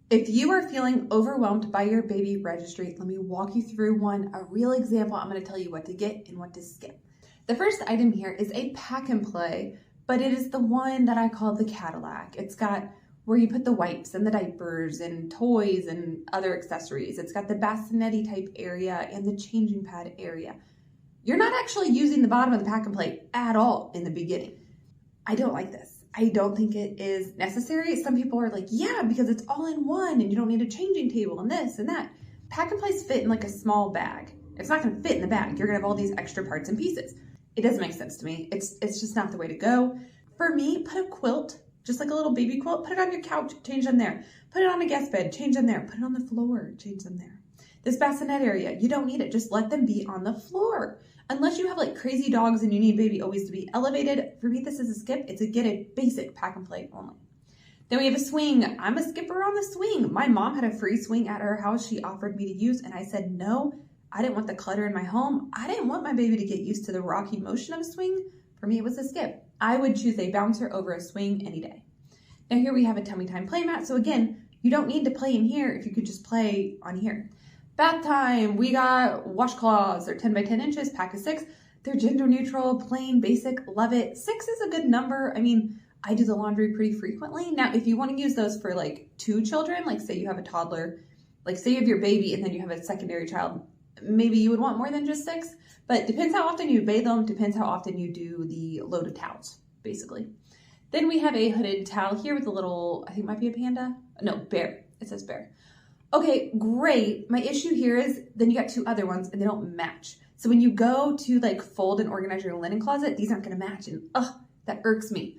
If you are feeling overwhelmed by your baby registry, let me walk you through a real example. I'm going to tell you what to get and what to skip. The first item here is a pack and play, but it is the one that I call the Cadillac. It's got where you put the wipes and the diapers and toys and other accessories. It's got the bassinet type area and the changing pad area. You're not actually using the bottom of the pack and play at all in the beginning. I don't like this. I don't think it is necessary. Some people are like, yeah, because it's all in one and you don't need a changing table and this and that. Pack and plays fit in like a small bag. It's not going to fit in the bag. You're going to have all these extra parts and pieces. It doesn't make sense to me. It's just not the way to go. For me, put a quilt, just like a little baby quilt, put it on your couch, change them there. Put it on a guest bed, change them there. Put it on the floor, change them there. This bassinet area, you don't need it. Just let them be on the floor. Unless you have like crazy dogs and you need baby always to be elevated, for me this is a skip. It's a get a basic pack and play only. Then we have a swing. I'm a skipper on the swing. My mom had a free swing at her house she offered me to use, and I said no. I didn't want the clutter in my home. I didn't want my baby to get used to the rocky motion of a swing. For me, it was a skip. I would choose a bouncer over a swing any day. Now here we have a tummy time play mat. So again, you don't need to play in here if you could just play on here. Bath time, we got washcloths. They're 10 by 10 inches, pack of 6. They're gender neutral, plain, basic, love it. 6 is a good number. I mean, I do the laundry pretty frequently. Now, if you want to use those for like 2 children, like say you have a toddler, like say you have your baby and then you have a secondary child, maybe you would want more than just 6, but depends how often you bathe them, depends how often you do the load of towels, basically. Then we have a hooded towel here with a little, I think it might be a panda. No, bear. It says bear. Okay, great. My issue here is then you got 2 other ones and they don't match. So when you go to like fold and organize your linen closet, these aren't going to match, and that irks me.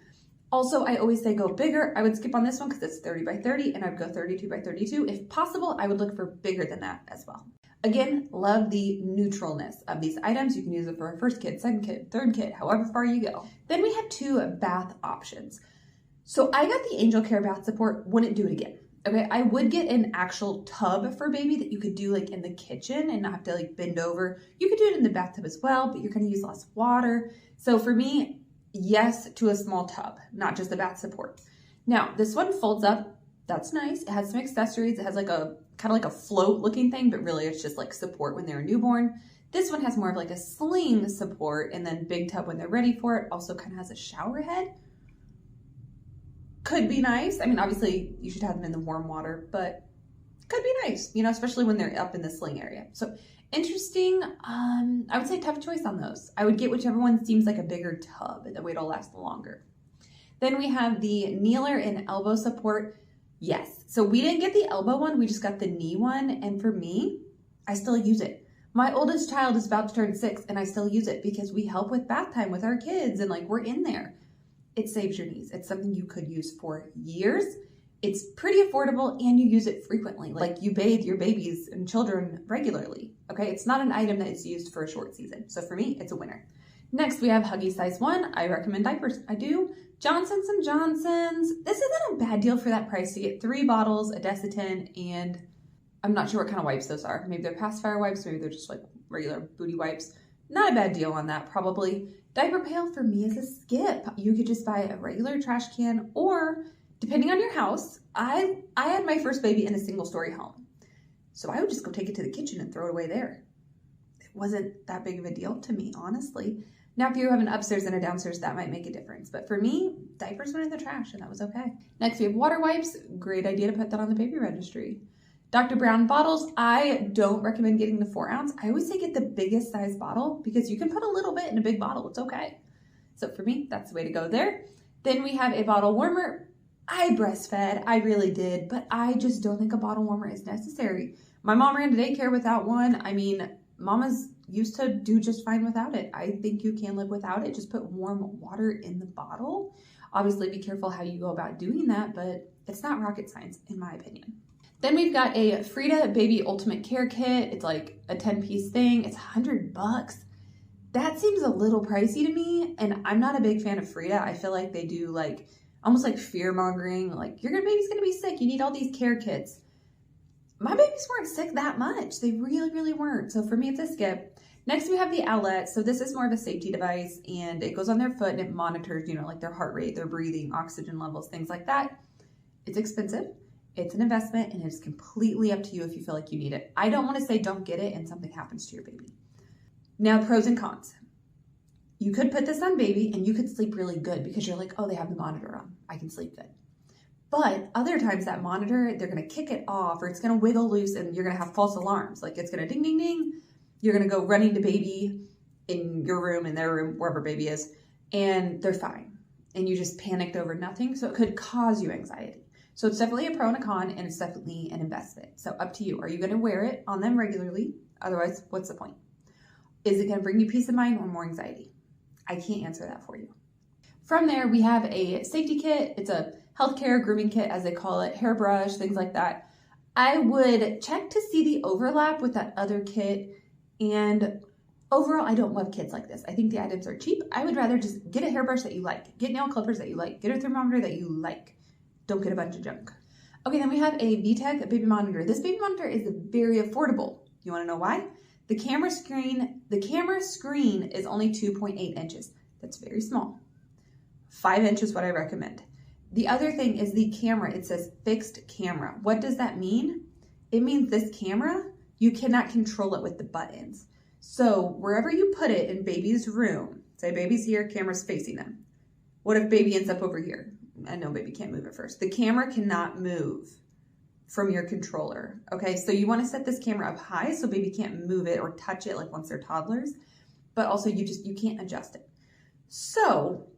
Also, I always say go bigger. I would skip on this one because it's 30 by 30 and I'd go 32 by 32. If possible, I would look for bigger than that as well. Again, love the neutralness of these items. You can use it for a first kid, second kid, third kid, however far you go. Then we have 2 bath options. So I got the Angel Care bath support, wouldn't do it again. Okay, I would get an actual tub for baby that you could do like in the kitchen and not have to like bend over. You could do it in the bathtub as well, but you're going to use less water. So for me, yes to a small tub, not just the bath support. Now, this one folds up. That's nice. It has some accessories. It has like a kind of like a float looking thing, but really it's just like support when they're a newborn. This one has more of like a sling support and then big tub when they're ready for it. Also kind of has a shower head. Could be nice. I mean, obviously you should have them in the warm water, but could be nice, you know, especially when they're up in the sling area. So interesting. I would say tough choice on those. I would get whichever one seems like a bigger tub, that way it'll last longer. Then we have the kneeler and elbow support. Yes. So we didn't get the elbow one. We just got the knee one. And for me, I still use it. My oldest child is about to turn 6 and I still use it because we help with bath time with our kids and like we're in there. It saves your knees. It's something you could use for years. It's pretty affordable and you use it frequently. Like you bathe your babies and children regularly. Okay. It's not an item that is used for a short season. So for me, it's a winner. Next, we have Huggy Size 1. I recommend diapers. I do. Johnson's & Johnson's. This isn't a bad deal for that price to get 3 bottles, a Desitin, and I'm not sure what kind of wipes those are. Maybe they're pacifier wipes. Maybe they're just like regular booty wipes. Not a bad deal on that, probably. Diaper pail for me is a skip. You could just buy a regular trash can, or depending on your house, I had my first baby in a single-story home. So I would just go take it to the kitchen and throw it away there. It wasn't that big of a deal to me, honestly. Now, if you have an upstairs and a downstairs, that might make a difference. But for me, diapers went in the trash and that was okay. Next, we have water wipes. Great idea to put that on the baby registry. Dr. Brown bottles. I don't recommend getting the 4 ounce. I always say get the biggest size bottle because you can put a little bit in a big bottle. It's okay. So for me, that's the way to go there. Then we have a bottle warmer. I breastfed. I really did. But I just don't think a bottle warmer is necessary. My mom ran to daycare without one. I mean, mamas used to do just fine without it. I think you can live without it. Just put warm water in the bottle. Obviously, be careful how you go about doing that, but it's not rocket science, in my opinion. Then we've got a Frida Baby Ultimate Care Kit. It's like a 10-piece thing. It's $100. That seems a little pricey to me, and I'm not a big fan of Frida. I feel like they do like almost like fear mongering, like your baby's gonna be sick. You need all these care kits. My babies weren't sick that much. They really, really weren't. So for me, it's a skip. Next, we have the Owlet. So this is more of a safety device, and it goes on their foot and it monitors, you know, like their heart rate, their breathing, oxygen levels, things like that. It's expensive. It's an investment and it's completely up to you if you feel like you need it. I don't want to say don't get it and something happens to your baby. Now, pros and cons. You could put this on baby and you could sleep really good because you're like, oh, they have the monitor on. I can sleep good. But other times that monitor, they're going to kick it off or it's going to wiggle loose and you're going to have false alarms. Like it's going to ding, ding, ding. You're going to go running to baby in your room, in their room, wherever baby is, and they're fine. And you just panicked over nothing. So it could cause you anxiety. So it's definitely a pro and a con, and it's definitely an investment. So up to you. Are you going to wear it on them regularly? Otherwise, what's the point? Is it going to bring you peace of mind or more anxiety? I can't answer that for you. From there, we have a safety kit. It's a healthcare grooming kit, as they call it, hairbrush, things like that. I would check to see the overlap with that other kit. And overall, I don't love kits like this. I think the items are cheap. I would rather just get a hairbrush that you like, get nail clippers that you like, get a thermometer that you like. Don't get a bunch of junk. Okay, then we have a VTech baby monitor. This baby monitor is very affordable. You want to know why? The camera screen is only 2.8 inches. That's very small. 5 inches is what I recommend. The other thing is the camera. It says fixed camera. What does that mean? It means this camera, you cannot control it with the buttons. So wherever you put it in baby's room, say baby's here, camera's facing them. What if baby ends up over here? I know baby can't move at first. The camera cannot move from your controller. Okay, so you want to set this camera up high so baby can't move it or touch it like once they're toddlers, but also you can't adjust it. So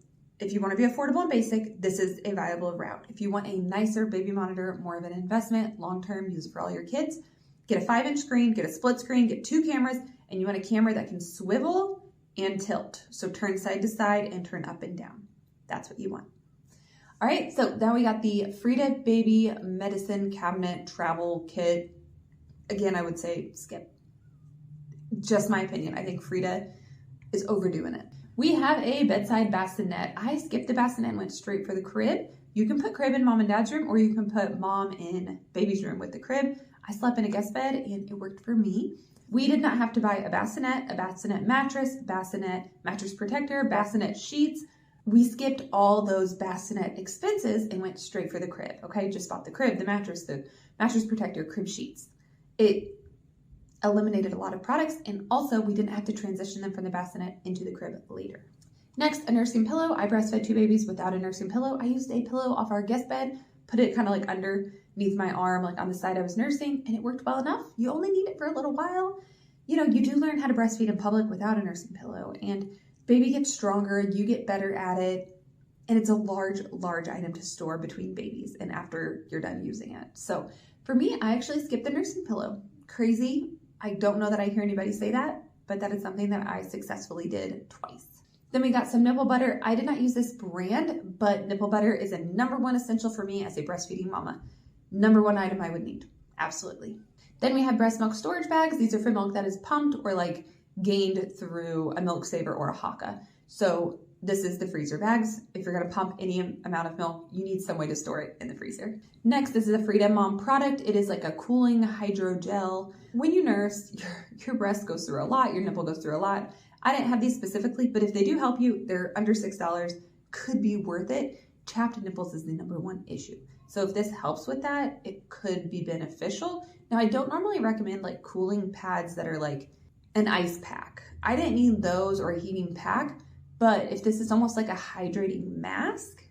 if you want to be affordable and basic, this is a viable route. If you want a nicer baby monitor, more of an investment, long-term, use it for all your kids, get a 5-inch screen, get a split screen, get 2 cameras, and you want a camera that can swivel and tilt. So turn side to side and turn up and down. That's what you want. All right, so now we got the Frida Baby Medicine Cabinet Travel Kit. Again, I would say skip. Just my opinion. I think Frida is overdoing it. We have a bedside bassinet. I skipped the bassinet and went straight for the crib. You can put crib in mom and dad's room, or you can put mom in baby's room with the crib. I slept in a guest bed and it worked for me. We did not have to buy a bassinet mattress, bassinet mattress protector, bassinet sheets. We skipped all those bassinet expenses and went straight for the crib, okay? Just bought the crib, the mattress protector, crib sheets. It eliminated a lot of products, and also we didn't have to transition them from the bassinet into the crib later. Next, a nursing pillow. I breastfed 2 babies without a nursing pillow. I used a pillow off our guest bed, put it kind of like underneath my arm, like on the side I was nursing, and it worked well enough. You only need it for a little while. You know, you do learn how to breastfeed in public without a nursing pillow, and baby gets stronger, you get better at it, and it's a large item to store between babies and after you're done using it. So for me, I actually skipped the nursing pillow. Crazy. I don't know that I hear anybody say that, but that is something that I successfully did twice. Then we got some nipple butter. I did not use this brand, but nipple butter is a #1 essential for me as a breastfeeding mama. #1 item I would need, absolutely. Then we have breast milk storage bags. These are for milk that is pumped or like gained through a milk saver or a Haka. So this is the freezer bags. If you're gonna pump any amount of milk, you need some way to store it in the freezer. Next, this is a Frida Mom product. It is like a cooling hydrogel. When you nurse, your breast goes through a lot, your nipple goes through a lot. I didn't have these specifically, but if they do help you, they're under $6, could be worth it. Chapped nipples is the #1 issue. So if this helps with that, it could be beneficial. Now, I don't normally recommend like cooling pads that are like an ice pack. I didn't need those or a heating pack, but if this is almost like a hydrating mask,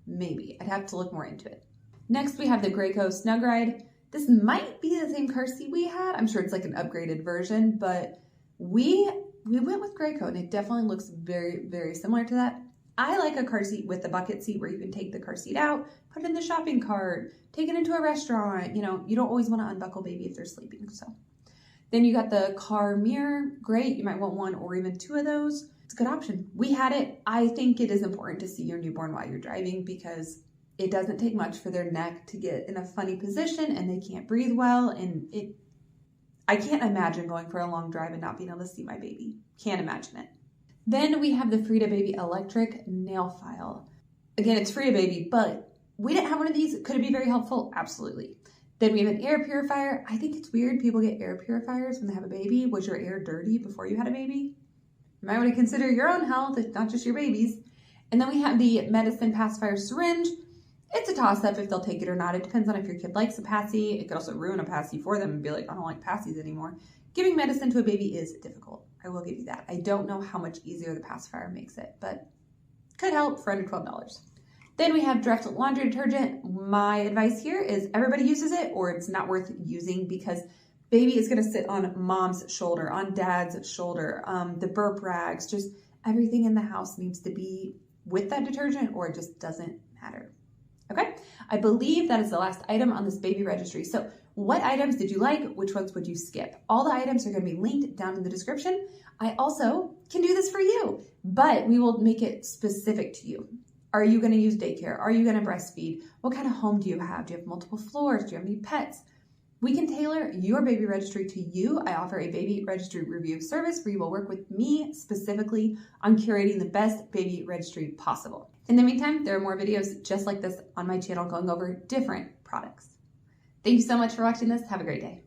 maybe. I'd have to look more into it. Next, we have the Graco Snug Ride. This might be the same car seat we had. I'm sure it's like an upgraded version, but we went with Graco and it definitely looks very, very similar to that. I like a car seat with the bucket seat where you can take the car seat out, put it in the shopping cart, take it into a restaurant. You know, you don't always want to unbuckle baby if they're sleeping, so. Then you got the car mirror. Great, you might want 1 or even 2 of those. It's a good option. We had it. I think it is important to see your newborn while you're driving because it doesn't take much for their neck to get in a funny position and they can't breathe well. And I can't imagine going for a long drive and not being able to see my baby. Can't imagine it. Then we have the Frida Baby electric nail file. Again, it's Frida Baby, but we didn't have one of these. Could it be very helpful? Absolutely. Then we have an air purifier. I think it's weird people get air purifiers when they have a baby. Was your air dirty before you had a baby? You might want to consider your own health, not just your baby's. And then we have the medicine pacifier syringe. It's a toss-up if they'll take it or not. It depends on if your kid likes a passy. It could also ruin a passy for them and be like, I don't like passies anymore. Giving medicine to a baby is difficult. I will give you that. I don't know how much easier the pacifier makes it, but could help for under $12. Then we have Dreft laundry detergent. My advice here is everybody uses it or it's not worth using because baby is going to sit on mom's shoulder, on dad's shoulder, the burp rags, just everything in the house needs to be with that detergent or it just doesn't matter. Okay, I believe that is the last item on this baby registry. So what items did you like? Which ones would you skip? All the items are going to be linked down in the description. I also can do this for you, but we will make it specific to you. Are you going to use daycare? Are you going to breastfeed? What kind of home do you have? Do you have multiple floors? Do you have any pets? We can tailor your baby registry to you. I offer a baby registry review service where you will work with me specifically on curating the best baby registry possible. In the meantime, there are more videos just like this on my channel going over different products. Thank you so much for watching this. Have a great day.